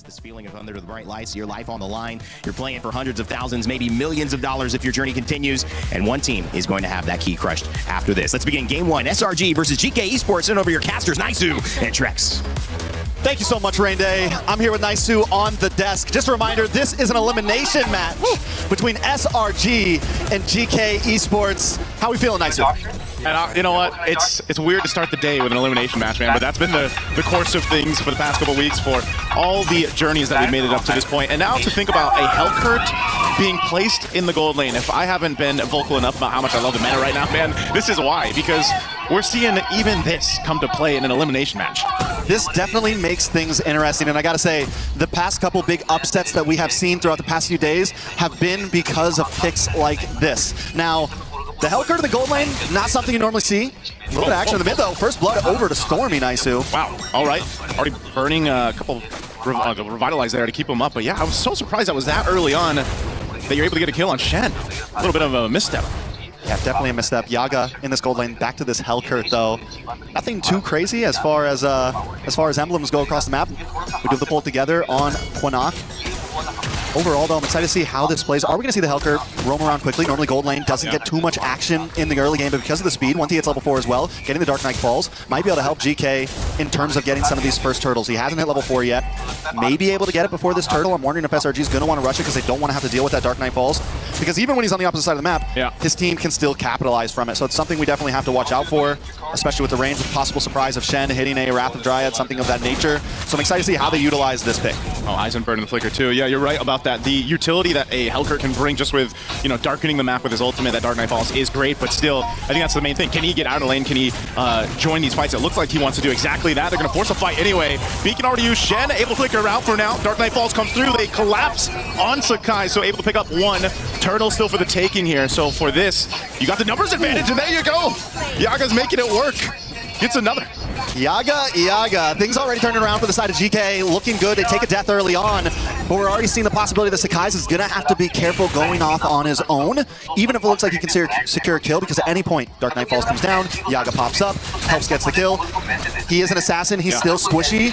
this feeling of under the bright lights, your life on the line. You're playing for hundreds of thousands, maybe millions of dollars if your journey continues. And one team is going to have that key crushed after this. Let's begin game one. SRG versus Geekay Esports. And over your casters, Naisu and Trex. Thank you so much, Rain Day. I'm here with Naisu on the desk. Just a reminder, this is an elimination match between SRG and Geekay Esports. How are we feeling, Naisu? And you know what? It's weird to start the day with an elimination match, man, but that's been the course of things for the past couple weeks for all the journeys that we've made it up to this point. And now to think about a Hellcurt being placed in the gold lane. If I haven't been vocal enough about how much I love the meta right now, man, this is why. Because we're seeing even this come to play in an elimination match. This definitely makes things interesting, and I gotta say, the past couple big upsets that we have seen throughout the past few days have been because of picks like this. Now, the Hellcurt to the gold lane, not something you normally see. A little bit of action in the mid though. First blood over to Stormy, Naisu. Wow, all right. Already burning a couple revitalize there to keep him up, but yeah, I was so surprised that was that early on that you're able to get a kill on Shen. A little bit of a misstep. Yeah, definitely a misstep. Yaga in this gold lane. Back to this Hellcurt though. Nothing too crazy as far as emblems go across the map. We do the pull together on Quinnock. Overall though, I'm excited to see how this plays. Are we gonna see the Hellcurt roam around quickly? Normally gold lane doesn't get too much action in the early game, but because of the speed, once he hits level 4 as well, getting the Dark Knight Falls might be able to help GK in terms of getting some of these first turtles. He hasn't hit level 4 yet. May be able to get it before this turtle. I'm wondering if SRG is gonna want to rush it because they don't want to have to deal with that Dark Knight Falls. Because even when he's on the opposite side of the map, his team can still capitalize from it. So it's something we definitely have to watch out for, especially with the range, with the possible surprise of Shen hitting a Wrath of Dryad, something of that nature. So I'm excited to see how they utilize this pick. Oh, Eisenberg and the Flicker too. Yeah, you're right about that. The utility that a Hellcurt can bring just with, you know, darkening the map with his ultimate, that Dark Knight Falls, is great, but still, I think that's the main thing. Can he get out of lane? Can he join these fights? It looks like he wants to do exactly that. They're going to force a fight anyway. Beacon already used Shen, able to flicker out for now. Dark Knight Falls comes through. They collapse on Sakai, so able to pick up one. Turtle still for the taking here. So for this, you got the numbers advantage, and there you go. Yaga's making it work. Gets another. Yaga. Things already turning around for the side of GK. Looking good. They take a death early on, but we're already seeing the possibility that Sakai's is going to have to be careful going off on his own, even if it looks like he can secure a kill, because at any point, Dark Knight Falls comes down, Yaga pops up, helps gets the kill. He is an assassin. He's still squishy,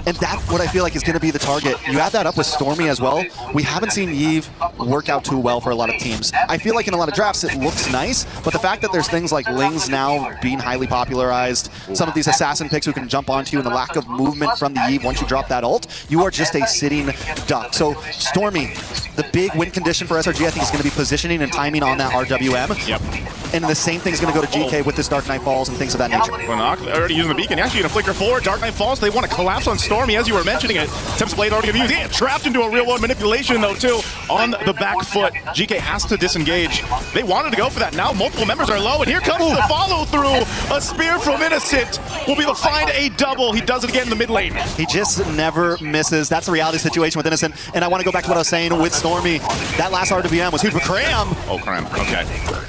and that's what I feel like is going to be the target. You add that up with Stormy as well. We haven't seen Yve work out too well for a lot of teams. I feel like in a lot of drafts it looks nice, but the fact that there's things like Lings now being highly popularized, some of these assassin picks who can jump onto you, and the lack of movement from the Yve once you drop that ult, you are just a sitting duck. So Stormy, the big win condition for SRG, I think, is going to be positioning and timing on that RWM. And the same thing is going to go to GK with this Dark Knight Falls and things of that nature. Quinnock already using the beacon. Actually going to flicker forward. Dark Knight Falls. They want to collapse on Stormy, as you were mentioning it. Tempest Blade already going to use. Trapped into a real-world manipulation, though, too, on the back foot. GK has to disengage. They wanted to go for that. Now multiple members are low, and here comes the follow-through. A spear from Innocent will be able to find a double. He does it again in the mid lane. He just never misses. That's the reality situation with Innocent. And I want to go back to what I was saying with Stormy. That last RWM was huge for Cram. Oh, Cram. Okay.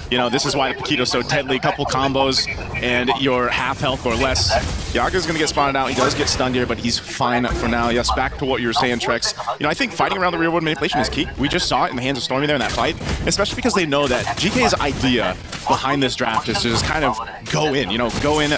You know, this is why the Paquito's so deadly. A couple combos, and you're half health or less. Yaga's going to get spotted out. He does get stunned here, but he's fine for now. Yes, back to what you were saying, Trex. You know, I think fighting around the real world manipulation is key. We just saw it in the hands of Stormy there in that fight, especially because they know that GK's idea behind this draft is to just kind of go in,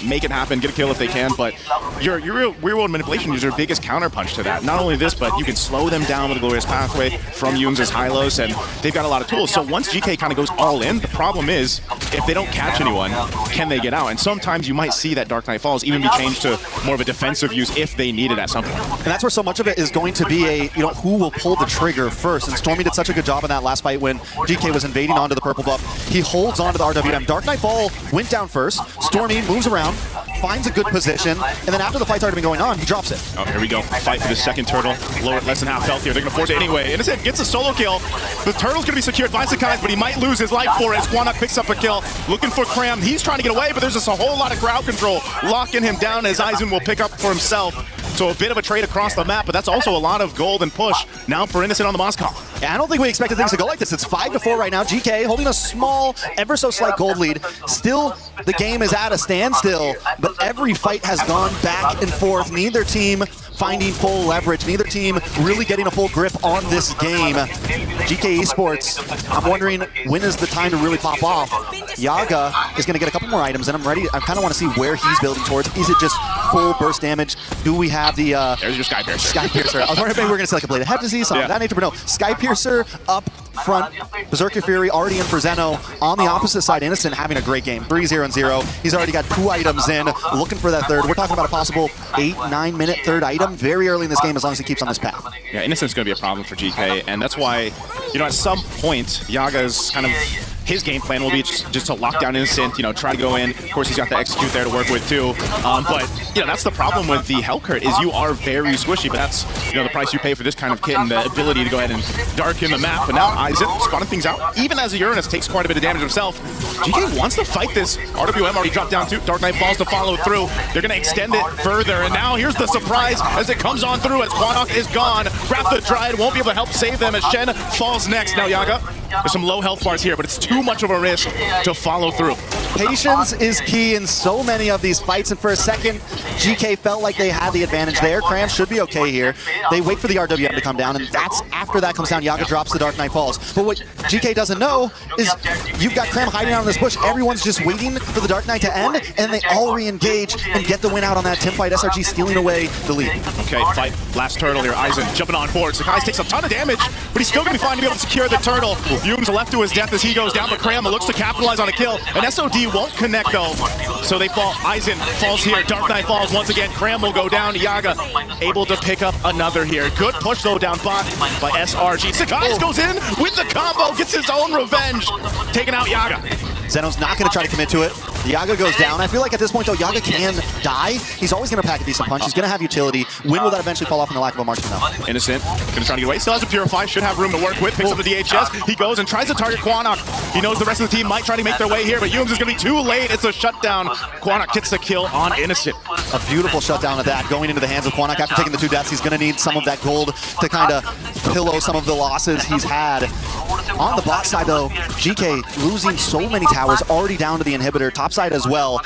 make it happen, get a kill if they can, but your real world manipulation is your biggest counterpunch to that. Not only this, but you can slow them down with a glorious pathway from Yoon's high-lows, and they've got a lot of tools. So once GK kind of goes all in, the problem is, if they don't catch anyone, can they get out? And sometimes you might see that Dark Knight Falls even be changed to more of a defensive use if they need it at some point. And that's where so much of it is going to be who will pull the trigger first. And Stormy did such a good job in that last fight when GK was invading onto the purple buff. He holds onto the RWM. Dark Knight Fall went down first. Stormy moves around, finds a good position, and then after the fight's already been going on, he drops it. Oh, here we go. Fight for the second turtle. Lower less than half health here. They're going to force it anyway. Innocent gets a solo kill. The turtle's going to be secured by Sakai, but he might lose his life for it as Quinnock picks up a kill. Looking for Cram. He's trying to get away, but there's just a whole lot of crowd control locking him down as Aizen will pick up for himself. So a bit of a trade across the map, but that's also a lot of gold and push now for Innocent on the Moscow. Yeah, I don't think we expected things to go like this. It's 5-4 right now. GK holding a small, ever so slight gold lead. Still, the game is at a standstill, but every fight has gone back and forth. Neither team finding full leverage. Neither team really getting a full grip on this game. Geekay Esports, I'm wondering when is the time to really pop off. Yaga is going to get a couple more items, and I kind of want to see where he's building towards. Is it just full burst damage. Do we have the... There's your Sky Piercer. Sky Piercer. I was wondering if maybe we were going to see like a Blade of Head Disease, something of that nature, but no. Sky Piercer up front. Berserker Fury already in for Zeno. On the opposite side, Innocent having a great game. 3-0-0. He's already got 2 items in, looking for that third. We're talking about a possible 8-9 minute third item very early in this game as long as he keeps on this path. Yeah, Innocent's going to be a problem for GK, and that's why, you know, at some point, Yaga's kind of... his game plan will be just to lock down Innocent, you know, try to go in. Of course, he's got the execute there to work with too. But, you know, that's the problem with the Hellcurt is you are very squishy, but that's, you know, the price you pay for this kind of kit and the ability to go ahead and darken the map. But now Isaac spawning things out. Even as a Uranus takes quite a bit of damage himself, GK wants to fight this. RWM already dropped down too. Dark Knight falls to follow through. They're going to extend it further. And now here's the surprise as it comes on through as Quanok is gone. Wrath the Dryad won't be able to help save them as Shen falls next. Now Yaga, there's some low health bars here, but it's too much of a risk to follow through. Patience is key in so many of these fights, and for a second, GK felt like they had the advantage there. Cram should be okay here. They wait for the RWM to come down, and that's after that comes down, Yaga drops the Dark Knight Falls. But what GK doesn't know is you've got Cram hiding out in this bush. Everyone's just waiting for the Dark Knight to end, and they all re-engage and get the win out on that teamfight. SRG stealing away the lead. Okay, fight. Last turtle here. Eisen jumping on board. Sakai takes a ton of damage, but he's still going to be fine to be able to secure the turtle. Hume's left to his death as he goes down, but Cram looks to capitalize on a kill. And SOD won't connect though, so they fall. Eisen falls here. Dark Knight falls once again. Cram will go down. Yaga able to pick up another here. Good push though down bot by SRG. Sakai goes in with the combo, gets his own revenge, taking out Yaga. Zeno's not going to try to commit to it. Yaga goes down. I feel like at this point, though, Yaga can die. He's always going to pack a decent punch. He's going to have utility. When will that eventually fall off in the lack of a marksman, though? Innocent, going to try to get away. Still has a Purify, should have room to work with. Picks up the DHS. He goes and tries to target Quanok. He knows the rest of the team might try to make their way here, but Yumes is going to be too late. It's a shutdown. Quanok gets the kill on Innocent. A beautiful shutdown of that, going into the hands of Quanok after taking the 2 deaths. He's going to need some of that gold to kind of pillow some of the losses he's had. On the bot side, though, GK losing so many towers, already down to the inhibitor, top side as well.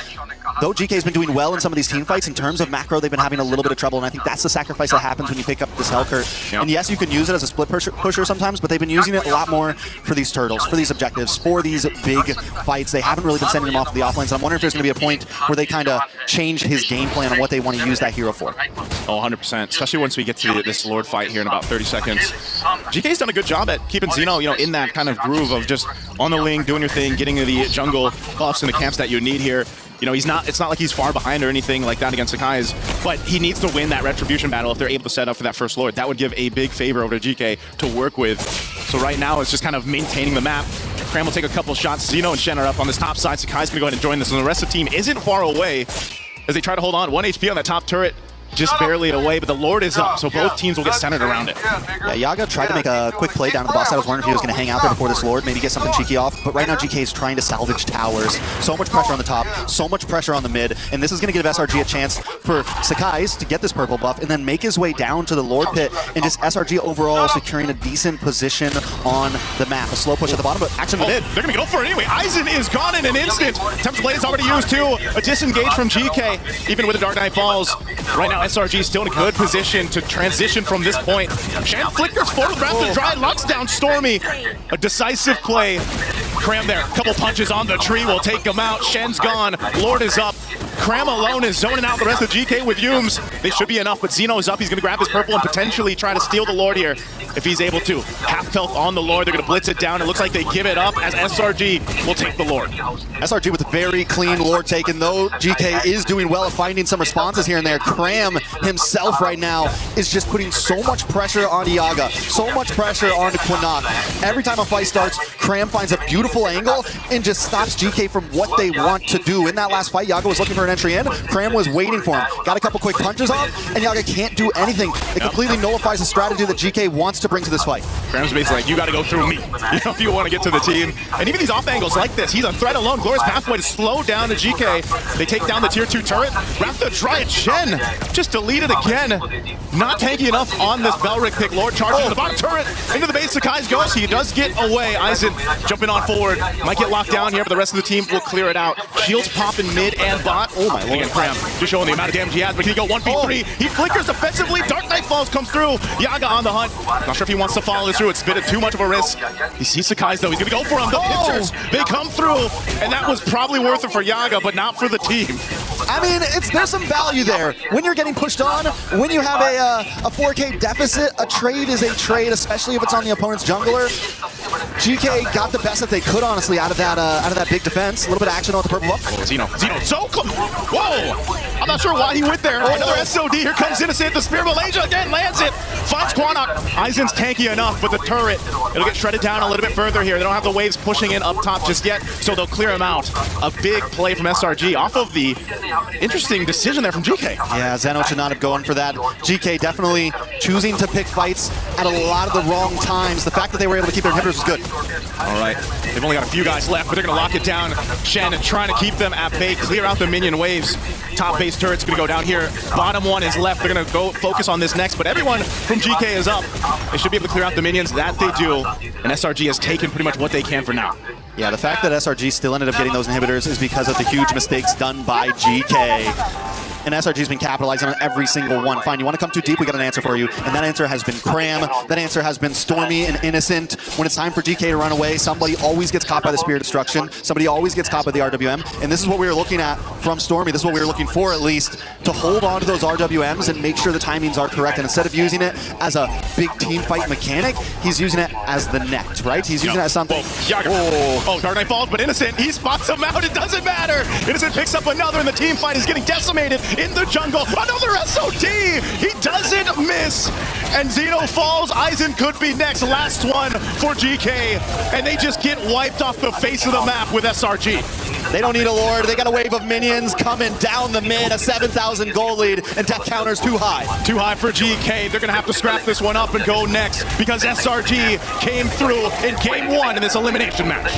Though GK's been doing well in some of these team fights, in terms of macro, they've been having a little bit of trouble, and I think that's the sacrifice that happens when you pick up this Hellcurt. Yep. And yes, you can use it as a split pusher sometimes, but they've been using it a lot more for these turtles, for these objectives, for these big fights. They haven't really been sending him off to the offlanes. I'm wondering if there's going to be a point where they kind of change his game plan on what they want to use that hero for. Oh, 100%, especially once we get to this Lord fight here in about 30 seconds. GK's done a good job at keeping Xeno, you know, in that kind of groove of just on the ling, doing your thing, getting to the jungle buffs and the camps that you need here. You know, it's not like he's far behind or anything like that against Sakai's, but he needs to win that Retribution battle if they're able to set up for that first Lord. That would give a big favor over to GK to work with. So right now, it's just kind of maintaining the map. Cram will take a couple shots. Xeno and Shen are up on this top side. Sakai's going to go ahead and join this, and the rest of the team isn't far away as they try to hold on. 1 HP on that top turret. Just barely away, but the Lord is up, so both teams will get centered around it. Yeah, Yaga tried to make a quick play down to the boss side. I was wondering if he was going to hang out there before this Lord, maybe get something cheeky off, but right now GK is trying to salvage towers. So much pressure on the top, so much pressure on the mid, and this is going to give SRG a chance for Sakai's to get this purple buff and then make his way down to the Lord pit, and just SRG overall securing a decent position on the map. A slow push at the bottom, but action in the mid. They're going to go for it anyway. Eisen is gone in an instant. Tempest Blade is already used too. A disengage from GK, even with the Dark Knight Falls. Right now SRG is still in a good position to transition from this point. Shan flickers forward, Wrath the Dryad, locks down Stormy. A decisive play. Cram there, couple punches on the tree will take him out. Shen's gone, Lord is up. Cram alone is zoning out the rest of GK with Yumes. They should be enough, but Xeno is up. He's going to grab his purple and potentially try to steal the Lord here if he's able to. Half health on the Lord. They're going to blitz it down. It looks like they give it up as SRG will take the Lord. SRG with a very clean Lord taken, though GK is doing well at finding some responses here and there. Cram himself right now is just putting so much pressure on Yaga, so much pressure on Quanok. Every time a fight starts, Cram finds a beautiful angle and just stops GK from what they want to do. In that last fight, Yaga was looking for an entry in. Cram was waiting for him. Got a couple quick punches off, and Yaga can't do anything. It completely nullifies the strategy that GK wants to bring to this fight. Cram's basically like, you got to go through me, if you want to get to the team. And even these off angles like this, he's a threat alone. Glorious pathway to slow down the GK. They take down the tier 2 turret. Wrath the Dryad, Shen just deleted again. Not tanky enough on this Belric pick. Lord charging the bottom turret into the base. Sakai's goes. He does get away. Eisen jumping on forward. Might get locked down here, but the rest of the team will clear it out. Shields popping mid and bot. Oh my lord. Again, Cram just showing the amount of damage he has, but can he go 1v3? He flickers defensively. Dark Knight Falls comes through. Yaga on the hunt. Not sure if he wants to follow this through. It's been too much of a risk. He sees Sakai's though. He's going to go for him. The pitchers, they come through, and that was probably worth it for Yaga, but not for the team. I mean, there's some value there. When you're getting pushed on, when you have a 4K deficit, a trade is a trade, especially if it's on the opponent's jungler. GK got the best that they could, honestly, out of that big defense. A little bit of action on the purple buff. Zeno, so close. Whoa! I'm not sure why he went there. Another SOD. Here comes Innocent. The Spear Malaysia again lands it. Finds Quanok. Aizen's tanky enough, but the turret, it'll get shredded down a little bit further here. They don't have the waves pushing in up top just yet, so they'll clear him out. A big play from SRG off of the interesting decision there from GK. Yeah, Zeno should not have gone for that. GK definitely choosing to pick fights at a lot of the wrong times. The fact that they were able to keep their inhibitors was good. All right, they've only got a few guys left, but they're gonna lock it down. Shen trying to keep them at bay, clear out the minion waves. Top base turret's gonna go down here. Bottom one is left. They're gonna go focus on this next, but everyone from GK is up. They should be able to clear out the minions. That they do, and SRG has taken pretty much what they can for now. Yeah, the fact that SRG still ended up getting those inhibitors is because of the huge mistakes done by GK. And SRG's been capitalizing on every single one. Fine, you want to come too deep, we got an answer for you. And that answer has been Cram. That answer has been Stormy and Innocent. When it's time for GK to run away, somebody always gets caught by the Spear Destruction. Somebody always gets caught by the RWM. And this is what we were looking at from Stormy. This is what we were looking for, at least, to hold on to those RWMs and make sure the timings are correct. And instead of using it as a big team fight mechanic, he's using it as the net, right? He's using it as something. Oh, Dark Knight falls, but Innocent, he spots him out. It doesn't matter. Innocent picks up another, and the team fight is getting decimated in the jungle. Another SOD. He doesn't miss. And Zeno falls. Aizen could be next. Last one for GK. And they just get wiped off the face of the map with SRG. They don't need a Lord. They got a wave of minions coming down the mid. A 7,000 gold lead, and death counter's too high. Too high for GK. They're going to have to scrap this one up and go next because SRG came through in game one in this elimination match.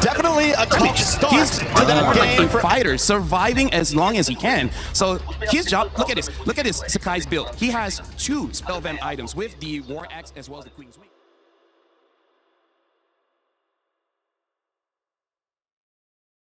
Definitely a tough start to that game for fighter, surviving as long as he can. So his job, look at this Sakai's build. He has 2 Spellvamp items with the War Axe as well as the Queen's Wing.